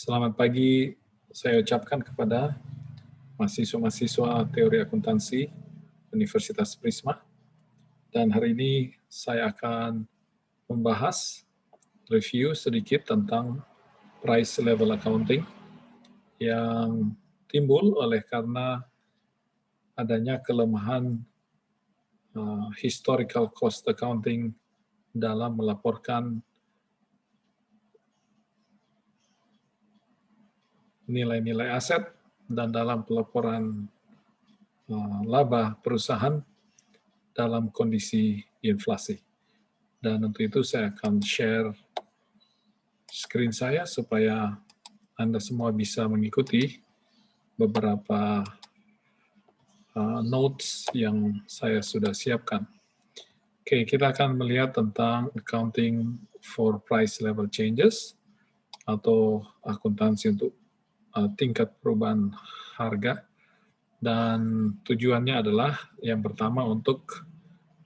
Selamat pagi, saya ucapkan kepada mahasiswa-mahasiswa Teori Akuntansi Universitas Prisma. Dan hari ini saya akan membahas review sedikit tentang price level accounting yang timbul oleh karena adanya kelemahan historical cost accounting dalam melaporkan nilai-nilai aset dan dalam pelaporan laba perusahaan dalam kondisi inflasi. Dan untuk itu saya akan share screen saya supaya Anda semua bisa mengikuti beberapa notes yang saya sudah siapkan. Oke, kita akan melihat tentang accounting for price level changes atau akuntansi untuk tingkat perubahan harga. Dan tujuannya adalah yang pertama untuk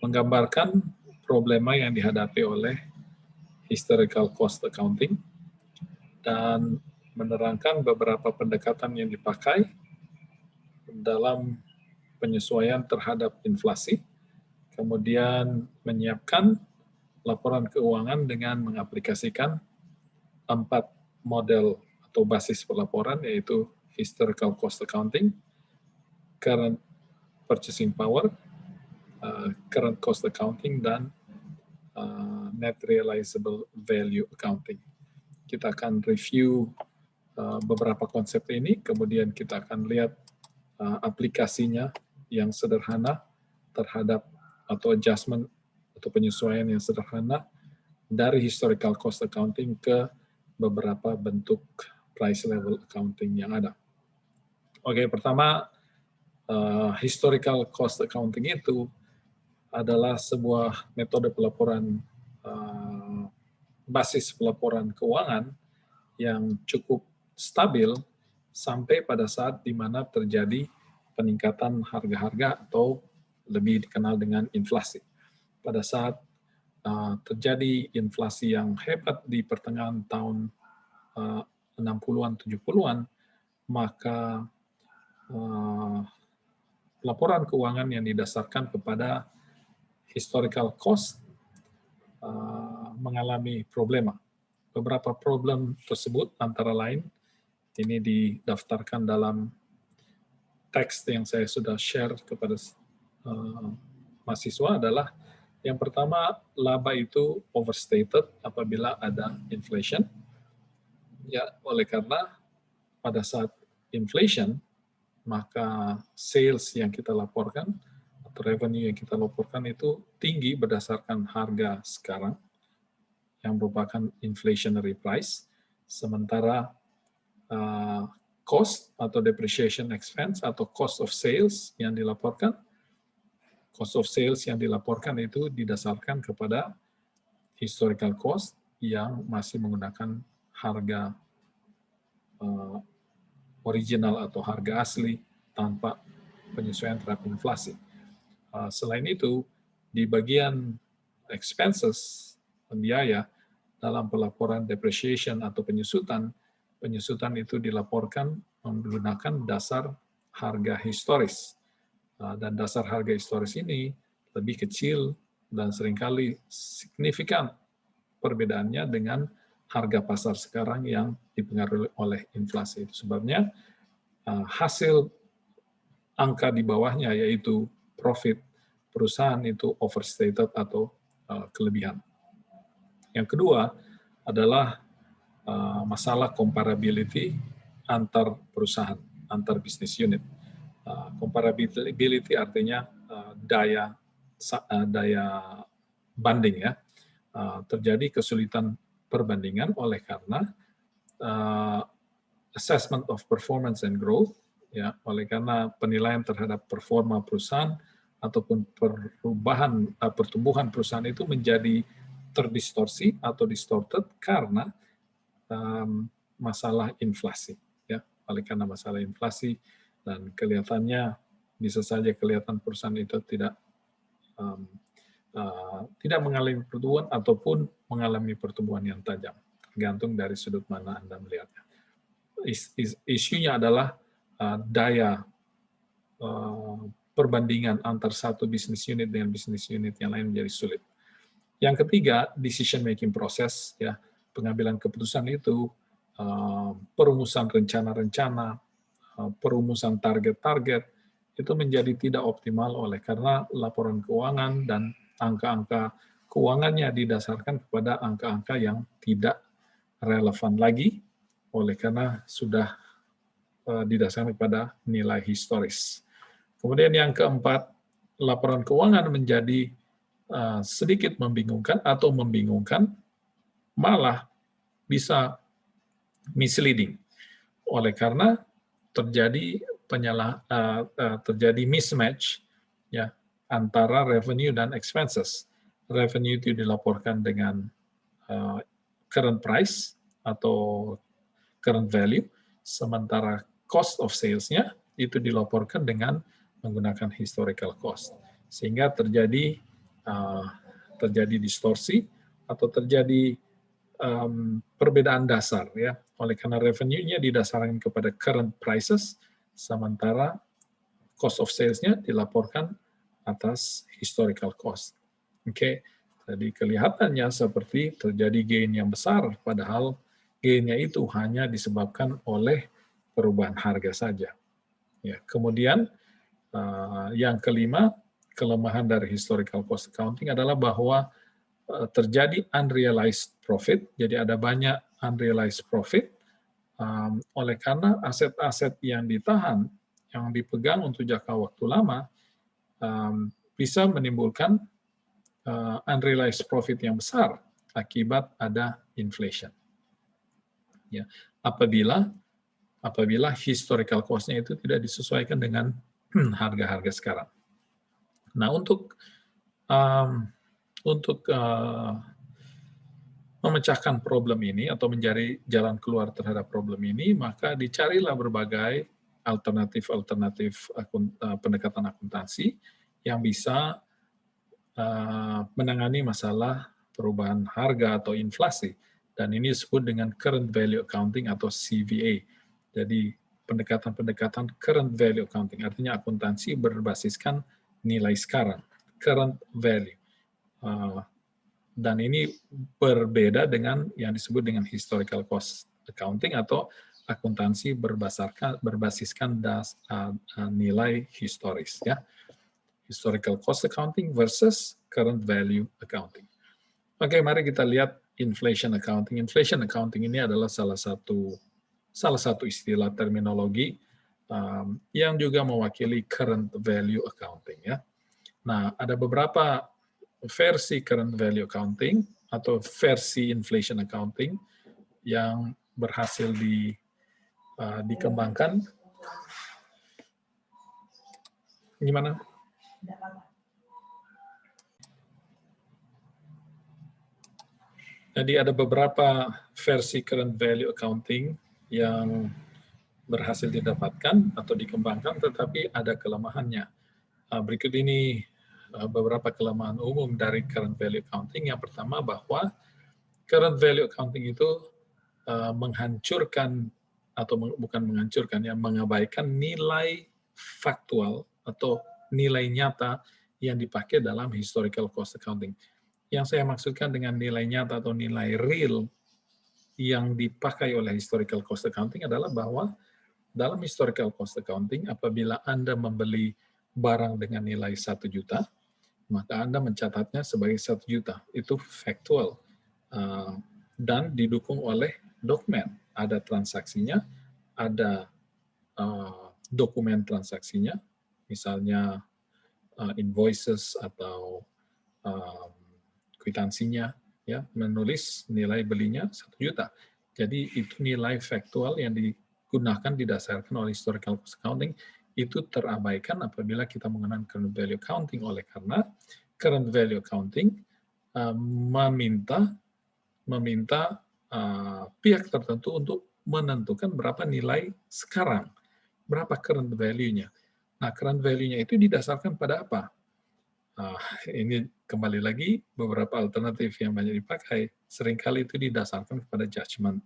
menggambarkan problema yang dihadapi oleh historical cost accounting dan menerangkan beberapa pendekatan yang dipakai dalam penyesuaian terhadap inflasi, kemudian menyiapkan laporan keuangan dengan mengaplikasikan 4 model atau basis pelaporan, yaitu historical cost accounting, current purchasing power, current cost accounting, dan net realizable value accounting. Kita akan review beberapa konsep ini, kemudian kita akan lihat aplikasinya yang sederhana terhadap atau adjustment atau penyesuaian yang sederhana dari historical cost accounting ke beberapa bentuk price level accounting yang ada. Oke, pertama, historical cost accounting itu adalah sebuah metode pelaporan basis pelaporan keuangan yang cukup stabil sampai pada saat di mana terjadi peningkatan harga-harga atau lebih dikenal dengan inflasi. Pada saat terjadi inflasi yang hebat di pertengahan tahun 60-an, 70-an, maka laporan keuangan yang didasarkan kepada historical cost mengalami problema. Beberapa problem tersebut antara lain ini didaftarkan dalam teks yang saya sudah share kepada mahasiswa adalah yang pertama, laba itu overstated apabila ada inflation. Ya, oleh karena pada saat inflation, maka sales yang kita laporkan atau revenue yang kita laporkan itu tinggi berdasarkan harga sekarang yang merupakan inflationary price, sementara cost atau depreciation expense atau cost of sales yang dilaporkan itu didasarkan kepada historical cost yang masih menggunakan harga original atau harga asli tanpa penyesuaian terhadap inflasi. Selain itu, di bagian expenses, biaya, dalam pelaporan depreciation atau penyusutan itu dilaporkan menggunakan dasar harga historis. Dan dasar harga historis ini lebih kecil dan seringkali signifikan perbedaannya dengan harga pasar sekarang yang dipengaruhi oleh inflasi. Itu sebabnya hasil angka di bawahnya, yaitu profit perusahaan, itu overstated atau kelebihan. Yang kedua adalah masalah comparability antar perusahaan, antar business unit. Comparability artinya daya banding, ya. Terjadi kesulitan perbandingan oleh karena assessment of performance and growth, ya, oleh karena penilaian terhadap performa perusahaan ataupun pertumbuhan perusahaan itu menjadi terdistorsi atau distorted karena masalah inflasi, ya. Oleh karena masalah inflasi, dan kelihatannya bisa saja kelihatan perusahaan itu tidak mengalami pertumbuhan ataupun mengalami pertumbuhan yang tajam, tergantung dari sudut mana Anda melihatnya. isunya adalah daya perbandingan antar satu bisnis unit dengan bisnis unit yang lain menjadi sulit. Yang ketiga, decision making process, ya, pengambilan keputusan itu, perumusan rencana-rencana, perumusan target-target itu menjadi tidak optimal oleh karena laporan keuangan dan angka-angka keuangannya didasarkan kepada angka-angka yang tidak relevan lagi oleh karena sudah didasarkan kepada nilai historis. Kemudian yang keempat, laporan keuangan menjadi sedikit membingungkan atau membingungkan, malah bisa misleading. Oleh karena terjadi terjadi mismatch, ya, antara revenue dan expenses. Revenue itu dilaporkan dengan current price atau current value, sementara cost of sales-nya itu dilaporkan dengan menggunakan historical cost, sehingga terjadi distorsi atau terjadi perbedaan dasar, ya, oleh karena revenue-nya didasarkan kepada current prices, sementara cost of sales-nya dilaporkan atas historical cost. Oke, jadi kelihatannya seperti terjadi gain yang besar, padahal gain-nya itu hanya disebabkan oleh perubahan harga saja. Ya, kemudian yang kelima, kelemahan dari historical cost accounting adalah bahwa terjadi unrealized profit, jadi ada banyak unrealized profit, oleh karena aset-aset yang ditahan, yang dipegang untuk jangka waktu lama, bisa menimbulkan unrealized profit yang besar akibat ada inflation. Ya, apabila historical cost-nya itu tidak disesuaikan dengan harga-harga sekarang. Nah, untuk memecahkan problem ini atau mencari jalan keluar terhadap problem ini, maka dicarilah berbagai alternatif pendekatan akuntansi yang bisa menangani masalah perubahan harga atau inflasi. Dan ini disebut dengan current value accounting atau CVA. Jadi pendekatan-pendekatan current value accounting, artinya akuntansi berbasiskan nilai sekarang, current value. Dan ini berbeda dengan yang disebut dengan historical cost accounting atau akuntansi berbasiskan nilai historis, ya. Historical cost accounting versus current value accounting. Oke, mari kita lihat inflation accounting. Inflation accounting ini adalah salah satu istilah terminologi yang juga mewakili current value accounting, ya. Nah, ada beberapa versi current value accounting atau versi inflation accounting yang berhasil dikembangkan. Gimana? Jadi ada beberapa versi current value accounting yang berhasil didapatkan atau dikembangkan, tetapi ada kelemahannya. Berikut ini beberapa kelemahan umum dari current value accounting. Yang pertama, bahwa current value accounting itu menghancurkan atau bukan menghancurkan, ya, mengabaikan nilai faktual atau nilai nyata yang dipakai dalam historical cost accounting. Yang saya maksudkan dengan nilai nyata atau nilai real yang dipakai oleh historical cost accounting adalah bahwa dalam historical cost accounting, apabila Anda membeli barang dengan nilai 1 juta, maka Anda mencatatnya sebagai 1 juta. Itu faktual. Dan didukung oleh dokumen. Ada transaksinya, ada dokumen transaksinya, misalnya invoices atau kwitansinya, ya, menulis nilai belinya 1 juta. Jadi itu nilai faktual yang digunakan didasarkan oleh historical cost accounting, itu terabaikan apabila kita menggunakan current value accounting, oleh karena current value accounting meminta pihak tertentu untuk menentukan berapa nilai sekarang, berapa current value-nya. Nah, current value-nya itu didasarkan pada apa? Ini kembali lagi beberapa alternatif yang banyak dipakai, seringkali itu didasarkan kepada judgment.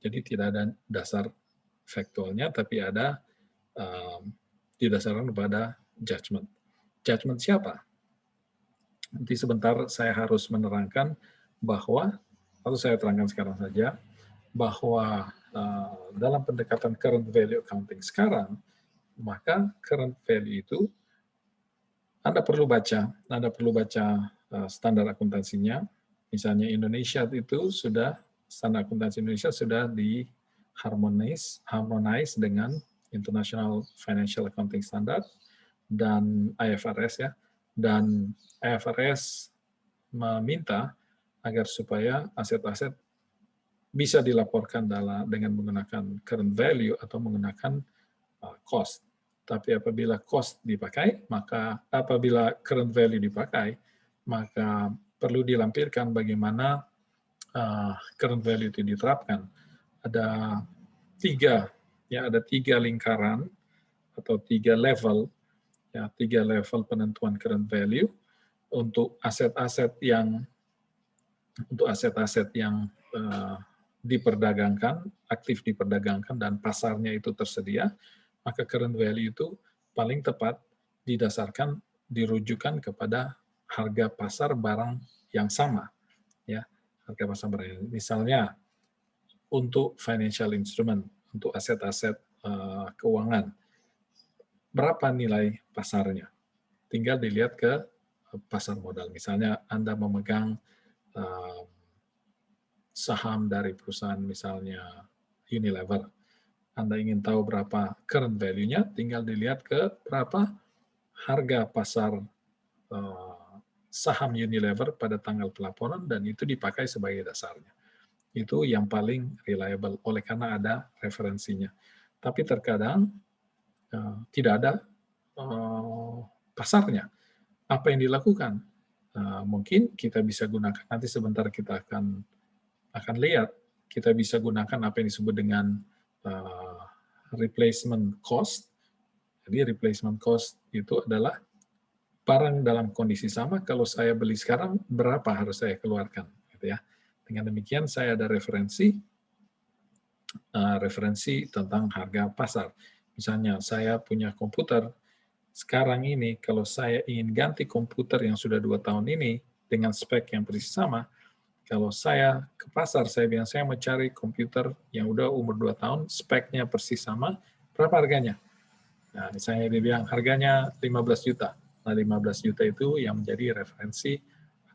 Jadi tidak ada dasar faktualnya, tapi ada didasarkan pada judgment. Judgment siapa? Nanti sebentar saya harus menerangkan bahwa, atau saya terangkan sekarang saja, bahwa dalam pendekatan current value accounting sekarang, maka current value itu Anda perlu baca standar akuntansinya. Misalnya Indonesia itu sudah, standar akuntansi Indonesia sudah harmonize dengan International Financial Accounting Standard dan IFRS ya. Dan IFRS meminta agar supaya aset-aset bisa dilaporkan dengan menggunakan current value atau menggunakan cost. Tapi apabila cost dipakai, maka apabila current value dipakai, maka perlu dilampirkan bagaimana current value itu diterapkan. Ada tiga lingkaran atau tiga level penentuan current value untuk aset-aset yang diperdagangkan, aktif diperdagangkan dan pasarnya itu tersedia, maka current value itu paling tepat dirujukan kepada harga pasar barang yang sama, ya, harga pasar barang. Misalnya untuk financial instrument, untuk aset-aset keuangan, berapa nilai pasarnya? Tinggal dilihat ke pasar modal. Misalnya Anda memegang saham dari perusahaan misalnya Unilever. Anda ingin tahu berapa current value-nya, tinggal dilihat ke berapa harga pasar saham Unilever pada tanggal pelaporan dan itu dipakai sebagai dasarnya. Itu yang paling reliable oleh karena ada referensinya. Tapi terkadang tidak ada pasarnya. Apa yang dilakukan? Mungkin kita bisa gunakan, nanti sebentar kita akan lihat, kita bisa gunakan apa yang disebut dengan replacement cost. Jadi replacement cost itu adalah barang dalam kondisi sama, kalau saya beli sekarang, berapa harus saya keluarkan. Gitu ya. Dengan demikian saya ada referensi tentang harga pasar. Misalnya saya punya komputer, sekarang ini kalau saya ingin ganti komputer yang sudah 2 tahun ini dengan spek yang persis sama, kalau saya ke pasar, saya bilang saya mau cari komputer yang udah umur 2 tahun, speknya persis sama, berapa harganya? Nah, misalnya dia bilang harganya 15 juta. Nah, 15 juta itu yang menjadi referensi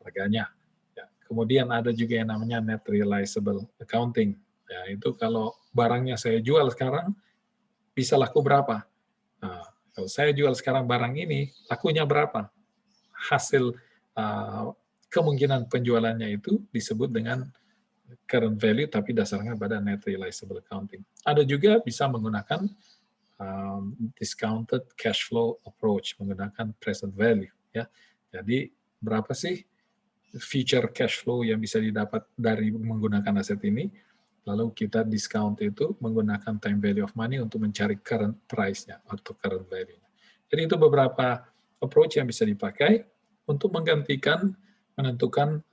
harganya. Ya. Kemudian ada juga yang namanya net realizable accounting. Ya, itu kalau barangnya saya jual sekarang, bisa laku berapa? Nah, kalau saya jual sekarang barang ini, lakunya berapa? Hasil kemungkinan penjualannya itu disebut dengan current value, tapi dasarnya pada net realizable accounting. Ada juga bisa menggunakan discounted cash flow approach, menggunakan present value. Ya. Jadi berapa sih future cash flow yang bisa didapat dari menggunakan aset ini, lalu kita discount itu menggunakan time value of money untuk mencari current price-nya atau current value-nya. Jadi itu beberapa approach yang bisa dipakai untuk menentukan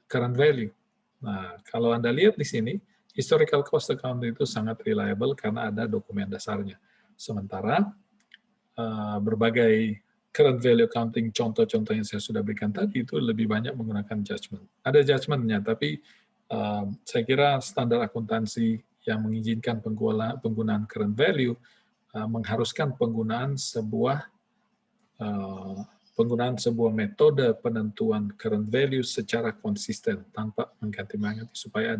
current value. Nah, kalau Anda lihat di sini, historical cost accounting itu sangat reliable karena ada dokumen dasarnya. Sementara berbagai current value accounting, contoh-contoh yang saya sudah berikan tadi, itu lebih banyak menggunakan judgment. Ada judgment-nya, tapi saya kira standar akuntansi yang mengizinkan penggunaan current value mengharuskan penggunaan sebuah metode penentuan current value secara konsisten tanpa mengganti-ganti supaya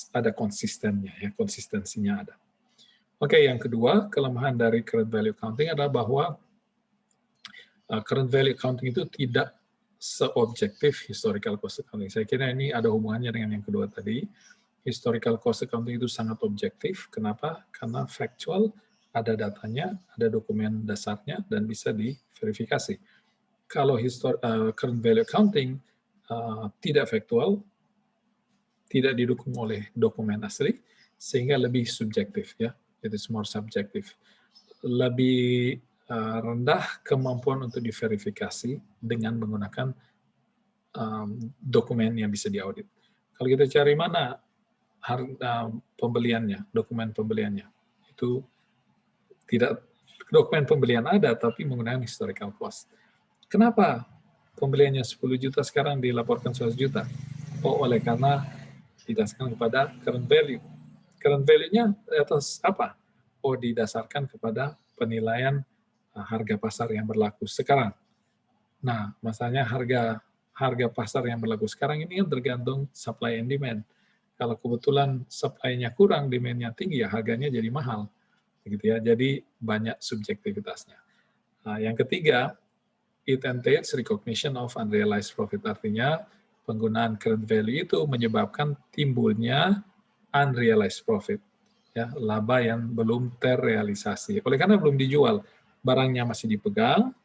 ada konsistennya, ya, konsistensinya ada. Oke, yang kedua, kelemahan dari current value accounting adalah bahwa current value accounting itu tidak seobjektif historical cost accounting. Saya kira ini ada hubungannya dengan yang kedua tadi. Historical cost accounting itu sangat objektif. Kenapa? Karena factual, ada datanya, ada dokumen dasarnya, dan bisa diverifikasi. Kalau current value accounting tidak factual, tidak didukung oleh dokumen asli, sehingga lebih subjektif, ya. It is more subjektif. Lebih rendah kemampuan untuk diverifikasi dengan menggunakan dokumen yang bisa diaudit. Kalau kita cari mana harga pembeliannya, dokumen pembeliannya. Itu tidak, dokumen pembelian ada, tapi menggunakan historical cost. Kenapa pembeliannya 10 juta sekarang dilaporkan 100 juta? Oh, oleh karena didasarkan kepada current value. Current value-nya atas apa? Oh, didasarkan kepada penilaian harga pasar yang berlaku sekarang. Nah, masalahnya harga pasar yang berlaku sekarang ini kan tergantung supply and demand. Kalau kebetulan supply-nya kurang, demand-nya tinggi, ya harganya jadi mahal. Begitu ya. Jadi banyak subjektivitasnya. Nah, yang ketiga, it entails recognition of unrealized profit. Artinya, penggunaan current value itu menyebabkan timbulnya unrealized profit, ya, laba yang belum terrealisasi. Oleh karena belum dijual, barangnya masih dipegang,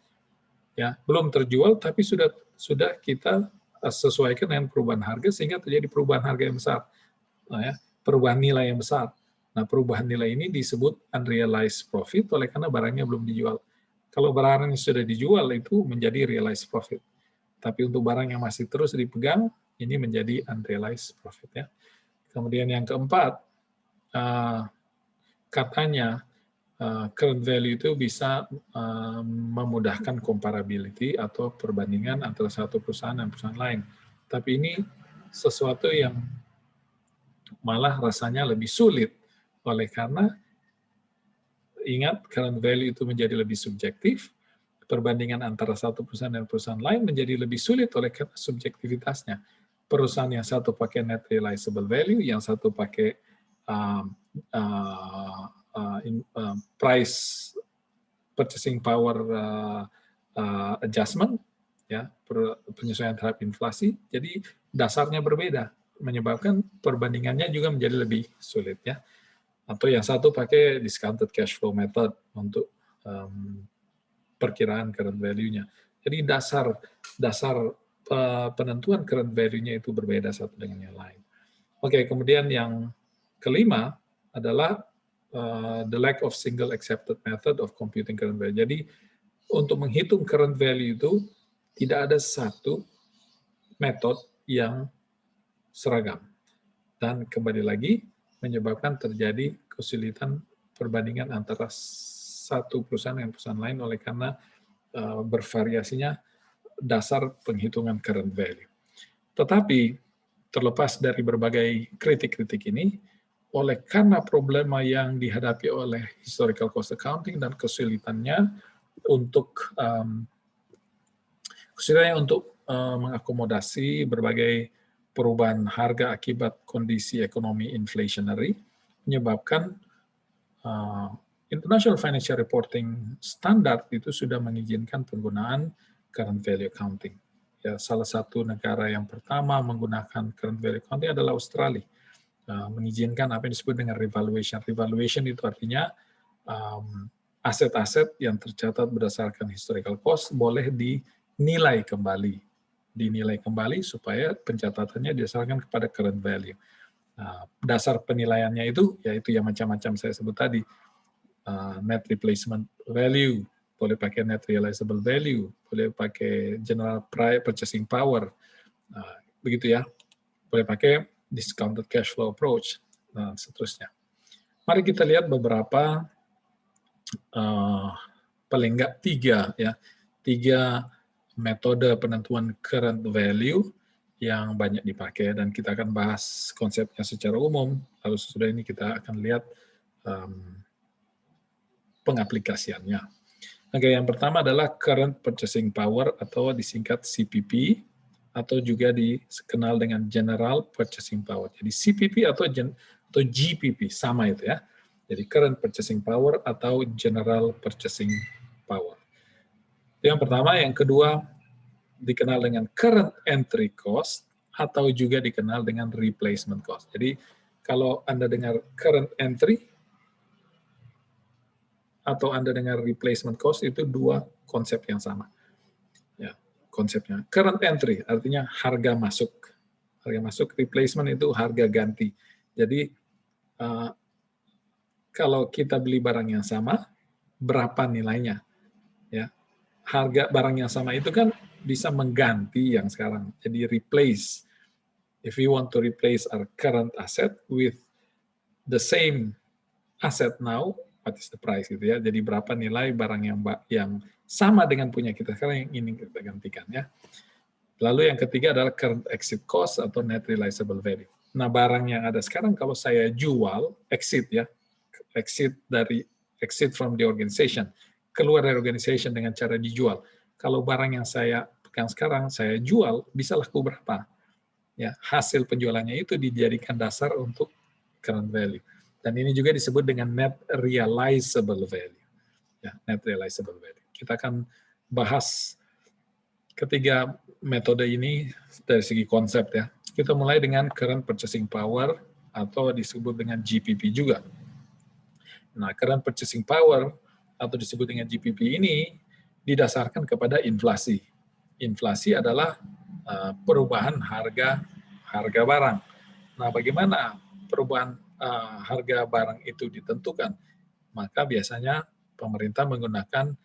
ya, belum terjual, tapi sudah kita sesuaikan dengan perubahan harga sehingga terjadi perubahan harga yang besar, nah, ya, perubahan nilai yang besar. Nah, perubahan nilai ini disebut unrealized profit oleh karena barangnya belum dijual. Kalau barang yang sudah dijual itu menjadi realized profit. Tapi untuk barang yang masih terus dipegang, ini menjadi unrealized profit, ya. Kemudian yang keempat, katanya current value itu bisa memudahkan comparability atau perbandingan antara satu perusahaan dan perusahaan lain. Tapi ini sesuatu yang malah rasanya lebih sulit, oleh karena ingat current value itu menjadi lebih subjektif, perbandingan antara satu perusahaan dan perusahaan lain menjadi lebih sulit oleh karena subjektivitasnya. Perusahaan yang satu pakai net realizable value, yang satu pakai price purchasing power adjustment, ya, penyesuaian terhadap inflasi. Jadi dasarnya berbeda, menyebabkan perbandingannya juga menjadi lebih sulit, ya. Atau yang satu pakai discounted cash flow method untuk perkiraan current value-nya. Jadi dasar penentuan current value-nya itu berbeda satu dengan yang lain. Oke, kemudian yang kelima adalah the lack of single accepted method of computing current value. Jadi untuk menghitung current value itu tidak ada satu metode yang seragam. Dan kembali lagi menyebabkan terjadi kesulitan perbandingan antara satu perusahaan dengan perusahaan lain oleh karena bervariasinya dasar penghitungan current value. Tetapi terlepas dari berbagai kritik-kritik ini, oleh karena problema yang dihadapi oleh historical cost accounting dan kesulitannya untuk mengakomodasi berbagai perubahan harga akibat kondisi ekonomi inflationary, menyebabkan International Financial Reporting Standard itu sudah mengizinkan penggunaan current value accounting. Ya, salah satu negara yang pertama menggunakan current value accounting adalah Australia. Mengizinkan apa yang disebut dengan revaluation. Revaluation itu artinya aset-aset yang tercatat berdasarkan historical cost boleh dinilai kembali supaya pencatatannya didasarkan kepada current value. Dasar penilaiannya itu yaitu yang macam-macam saya sebut tadi. Net replacement value, boleh pakai net realizable value, boleh pakai general price purchasing power, begitu ya. Boleh pakai discounted cash flow approach, dan seterusnya. Mari kita lihat beberapa paling nggak tiga metode penentuan current value yang banyak dipakai, dan kita akan bahas konsepnya secara umum. Lalu sesudah ini kita akan lihat pengaplikasiannya. Oke, yang pertama adalah current purchasing power atau disingkat CPP atau juga dikenal dengan general purchasing power. Jadi CPP atau GPP sama itu ya. Jadi current purchasing power atau general purchasing power. Itu yang pertama. Yang kedua dikenal dengan current entry cost atau juga dikenal dengan replacement cost. Jadi kalau Anda dengar current entry atau Anda dengar replacement cost, itu dua konsep yang sama. Ya, konsepnya. Current entry artinya harga masuk. Harga masuk, replacement itu harga ganti. Jadi kalau kita beli barang yang sama, berapa nilainya? Ya. Harga barang yang sama itu kan bisa mengganti yang sekarang. Jadi replace. If we want to replace our current asset with the same asset now, what is the price gitu ya. Jadi berapa nilai barang yang sama dengan punya kita sekarang yang ingin kita gantikan ya. Lalu yang ketiga adalah current exit cost atau net realizable value. Nah, barang yang ada sekarang kalau saya jual, exit ya, exit from the organization, keluar dari organization dengan cara dijual. Kalau barang yang saya pegang sekarang saya jual, bisa laku berapa? Ya, hasil penjualannya itu dijadikan dasar untuk current value. Dan ini juga disebut dengan net realizable value. Ya, net realizable value. Kita akan bahas ketiga metode ini dari segi konsep ya. Kita mulai dengan current purchasing power atau disebut dengan GPP juga. Nah, current purchasing power atau disebut dengan GPP ini didasarkan kepada inflasi. Inflasi adalah perubahan harga barang. Nah, bagaimana perubahan harga barang itu ditentukan? Maka biasanya pemerintah menggunakan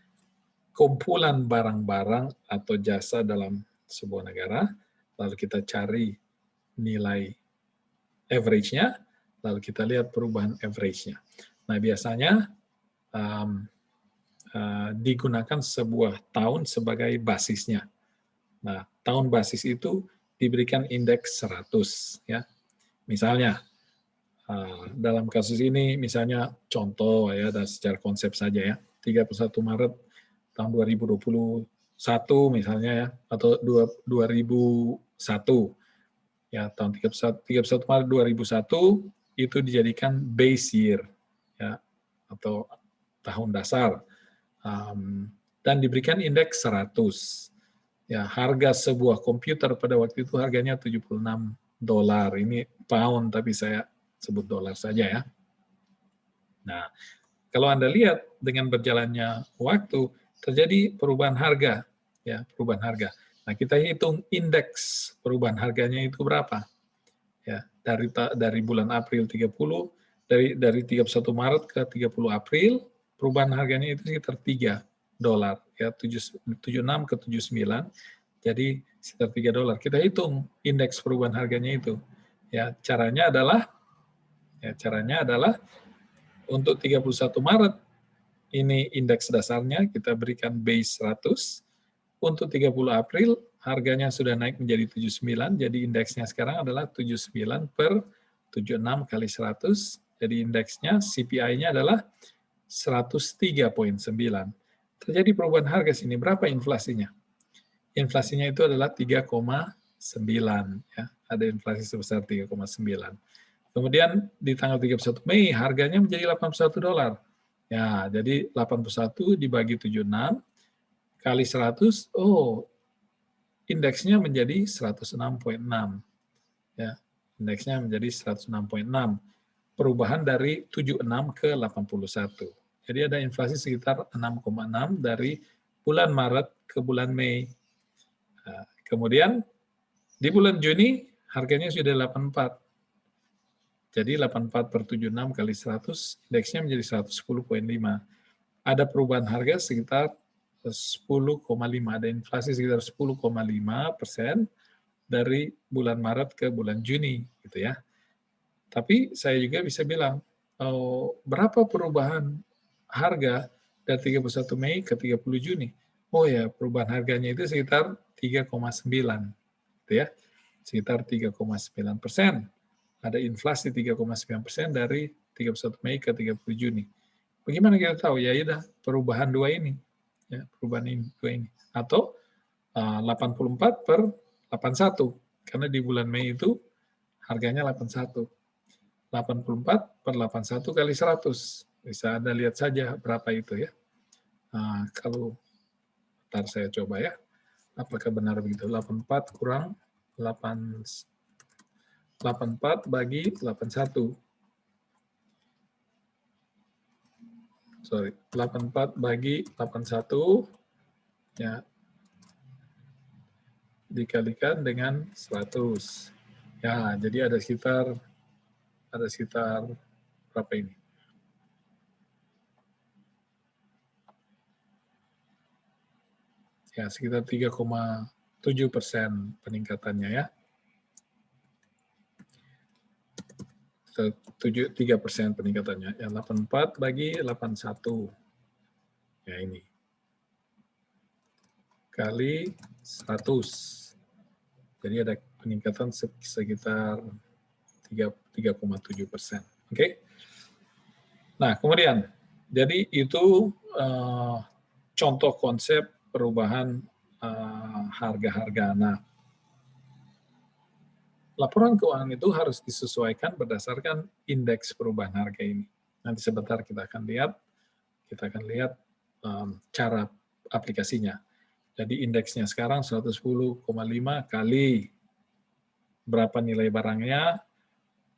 kumpulan barang-barang atau jasa dalam sebuah negara, lalu kita cari nilai average-nya, lalu kita lihat perubahan average-nya. Nah, biasanya digunakan sebuah tahun sebagai basisnya. Nah, tahun basis itu diberikan indeks 100 ya. Misalnya dalam kasus ini misalnya contoh ya dan secara konsep saja ya. 31 Maret tahun 2021 misalnya ya atau 2001 ya tahun 31 Maret 2001 itu dijadikan base year ya atau tahun dasar dan diberikan indeks 100. Ya, harga sebuah komputer pada waktu itu harganya $76. Ini pound, tapi saya sebut dolar saja ya. Nah, kalau Anda lihat dengan berjalannya waktu, terjadi perubahan harga. Ya, perubahan harga. Nah, kita hitung indeks perubahan harganya itu berapa. Ya, dari bulan April 30, dari 31 Maret ke 30 April, perubahan harganya itu sekitar $3. Ya, 76 ke 79. Jadi sekitar $3. Kita hitung indeks perubahan harganya itu. Ya, caranya adalah untuk 31 Maret ini indeks dasarnya kita berikan base 100. Untuk 30 April harganya sudah naik menjadi 79, jadi indeksnya sekarang adalah 79 per 76 kali 100. Jadi indeksnya CPI-nya adalah 103,9. Terjadi perubahan harga sini, berapa inflasinya? Inflasinya itu adalah 3,9 ya. Ada inflasi sebesar 3,9. Kemudian di tanggal 31 Mei harganya menjadi $81. Ya, jadi 81 dibagi 76 kali 100, indeksnya menjadi 106,6. Ya, indeksnya menjadi 106,6. Perubahan dari 76 ke 81. Jadi ada inflasi sekitar 6,6 dari bulan Maret ke bulan Mei. Nah, kemudian di bulan Juni harganya sudah 84. Jadi 84 per 76 kali 100, indeksnya menjadi 110,5. Ada perubahan harga sekitar 10,5. Ada inflasi sekitar 10,5% dari bulan Maret ke bulan Juni, gitu ya. Tapi saya juga bisa bilang, berapa perubahan harga dari 31 Mei ke 30 Juni? Oh ya, perubahan harganya itu sekitar 3,9, gitu ya. Sekitar 3,9%. Ada inflasi 3,9% dari 31 Mei ke 30 Juni. Bagaimana kita tahu? Ya udah, perubahan dua ini. Ya, perubahan ini, dua ini. Atau 84 per 81. Karena di bulan Mei itu harganya 81. 84 per 81 kali 100. Bisa Anda lihat saja berapa itu ya. Kalau ntar saya coba ya. Apakah benar begitu? 84 kurang 84 bagi 81. Sorry, 84 bagi 81 ya dikalikan dengan 100. Ya, jadi ada sekitar berapa ini? Ya, sekitar 3,7% peningkatannya ya. 3% peningkatannya. Yang 84 bagi 81. Ya ini. Kali 100. Jadi ada peningkatan sekitar 3,7%. Oke. Nah, kemudian, jadi itu contoh konsep perubahan harga-harga. Nah, laporan keuangan itu harus disesuaikan berdasarkan indeks perubahan harga ini. Nanti sebentar kita akan lihat cara aplikasinya. Jadi indeksnya sekarang 110,5 kali berapa nilai barangnya,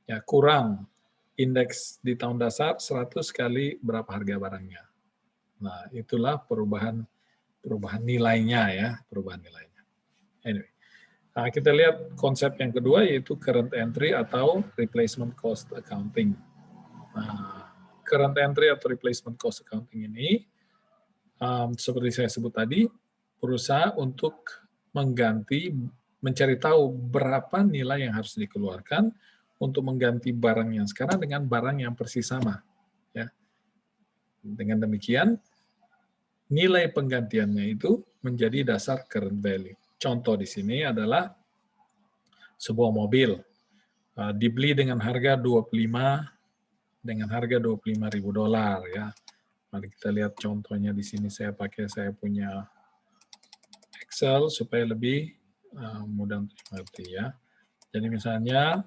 ya kurang indeks di tahun dasar 100 kali berapa harga barangnya. Nah, itulah perubahan nilainya ya, perubahan nilainya. Anyway. Nah, kita lihat konsep yang kedua yaitu current entry atau replacement cost accounting. Nah, current entry atau replacement cost accounting ini seperti saya sebut tadi, berusaha untuk mencari tahu berapa nilai yang harus dikeluarkan untuk mengganti barang yang sekarang dengan barang yang persis sama. Ya. Dengan demikian, nilai penggantiannya itu menjadi dasar current value. Contoh di sini adalah sebuah mobil dibeli dengan harga 25.000 dolar ya. Mari kita lihat contohnya di sini. Saya punya Excel supaya lebih mudah untuk dimengerti ya. Jadi misalnya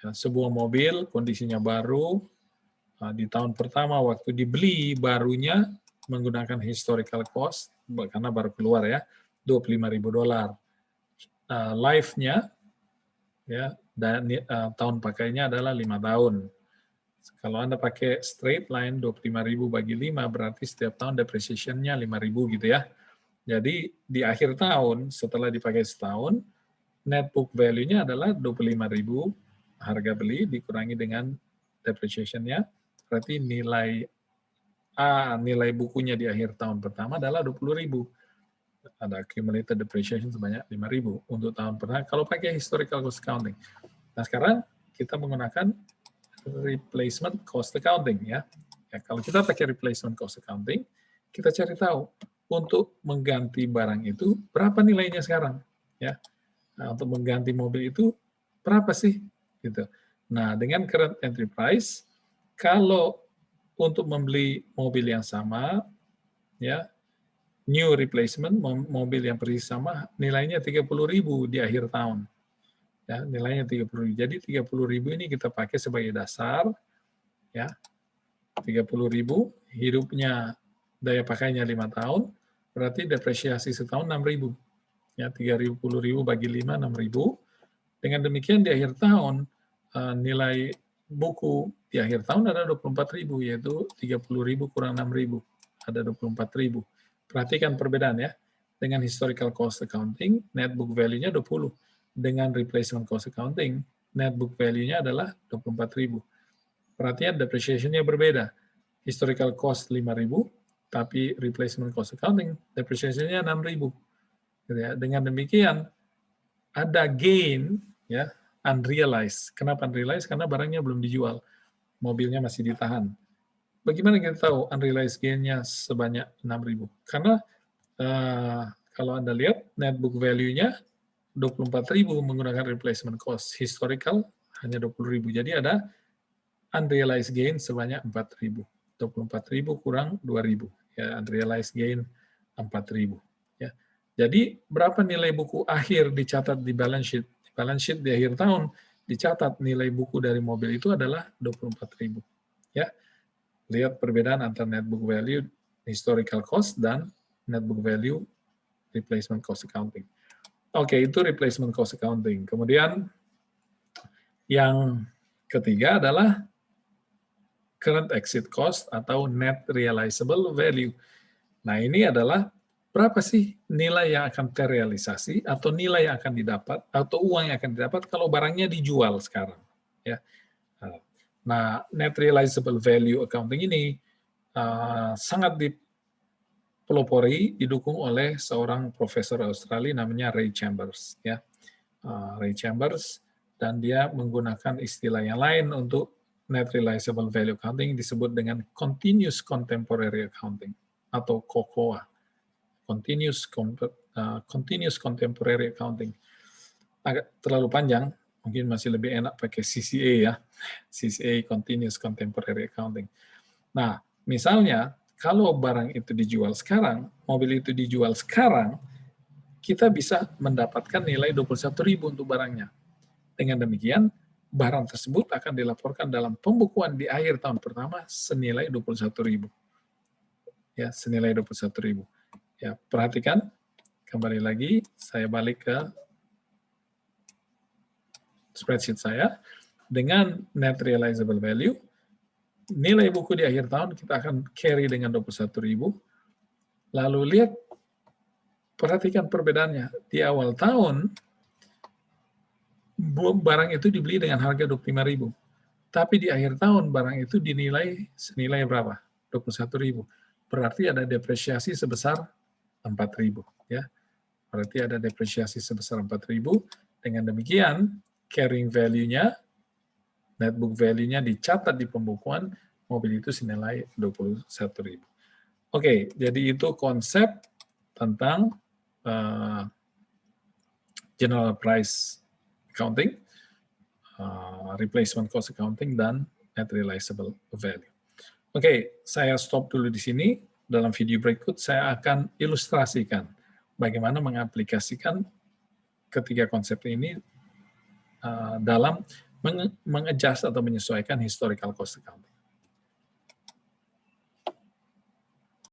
ya, sebuah mobil kondisinya baru di tahun pertama waktu dibeli barunya menggunakan historical cost karena baru keluar ya 25.000 dolar. Life-nya ya dan tahun pakainya adalah 5 tahun. Kalau Anda pakai straight line 25.000 bagi 5 berarti setiap tahun depreciation-nya 5.000 gitu ya. Jadi di akhir tahun setelah dipakai setahun net book value-nya adalah 25.000 harga beli dikurangi dengan depreciation-nya berarti nilai bukunya di akhir tahun pertama adalah 20.000. Ada accumulated depreciation sebanyak 5.000 untuk tahun pertama kalau pakai historical cost accounting. Nah, sekarang kita menggunakan replacement cost accounting ya. Kalau kita pakai replacement cost accounting, kita cari tahu untuk mengganti barang itu berapa nilainya sekarang ya. Nah, untuk mengganti mobil itu berapa sih gitu. Nah, dengan current entry price kalau untuk membeli mobil yang sama ya new replacement mobil yang persis sama nilainya 30.000 di akhir tahun. Ya, nilainya 30.000. Jadi 30.000 ini kita pakai sebagai dasar ya. 30.000 hidupnya daya pakainya 5 tahun berarti depresiasi setahun 6.000. Ya, 30.000 bagi 5 6.000. Dengan demikian di akhir tahun nilai buku di akhir tahun ada 24.000 yaitu 30.000 kurang 6.000 ada 24.000. Perhatikan perbedaan ya. Dengan historical cost accounting net book value-nya 20. Dengan replacement cost accounting, net book value-nya adalah 24.000. Perhatian depreciation-nya berbeda. Historical cost 5.000, tapi replacement cost accounting, depreciation-nya 6.000. Dengan demikian, ada gain, ya, unrealized. Kenapa unrealized? Karena barangnya belum dijual. Mobilnya masih ditahan. Bagaimana kita tahu unrealized gain-nya sebanyak 6.000? Karena kalau Anda lihat, net book value-nya 24.000 menggunakan replacement cost. Historical hanya 20.000. Jadi ada unrealized gain sebanyak 4.000. 24.000 kurang 2.000. Ya, unrealized gain 4.000. Ya. Jadi berapa nilai buku akhir dicatat di balance sheet? Di balance sheet di akhir tahun dicatat nilai buku dari mobil itu adalah 24.000. Ya. Lihat perbedaan antara net book value historical cost dan net book value replacement cost accounting. Oke, itu replacement cost accounting. Kemudian yang ketiga adalah current exit cost atau net realizable value. Nah, ini adalah berapa sih nilai yang akan terrealisasi atau nilai yang akan didapat atau uang yang akan didapat kalau barangnya dijual sekarang. Ya. Nah, net realizable value accounting ini sangat dipelopori, didukung oleh seorang profesor Australia namanya Ray Chambers. Ya. Ray Chambers dan dia menggunakan istilah yang lain untuk net realizable value accounting, disebut dengan continuous contemporary accounting atau COCOA, continuous contemporary accounting. Agak terlalu panjang, mungkin masih lebih enak pakai CCA ya, CCA continuous contemporary accounting. Nah, misalnya kalau barang itu dijual sekarang, mobil itu dijual sekarang, kita bisa mendapatkan nilai 21.000 untuk barangnya. Dengan demikian, barang tersebut akan dilaporkan dalam pembukuan di akhir tahun pertama senilai 21.000. Ya, senilai 21.000. Ya, perhatikan, kembali lagi, saya balik ke spreadsheet saya, dengan net realizable value, nilai buku di akhir tahun kita akan carry dengan 21.000. Lalu lihat, perhatikan perbedaannya. Di awal tahun, barang itu dibeli dengan harga 25.000. Tapi di akhir tahun barang itu dinilai senilai berapa? 21.000. Berarti ada depresiasi sebesar 4.000. Ya. Berarti ada depresiasi sebesar 4.000. Dengan demikian, carrying value-nya, net book value-nya dicatat di pembukuan, mobil itu senilai 21.000. Oke, jadi itu konsep tentang general price accounting, replacement cost accounting, dan net realizable value. Oke, saya stop dulu di sini. Dalam video berikut saya akan ilustrasikan bagaimana mengaplikasikan ketiga konsep ini dalam mengadjust atau menyesuaikan historical cost accounting.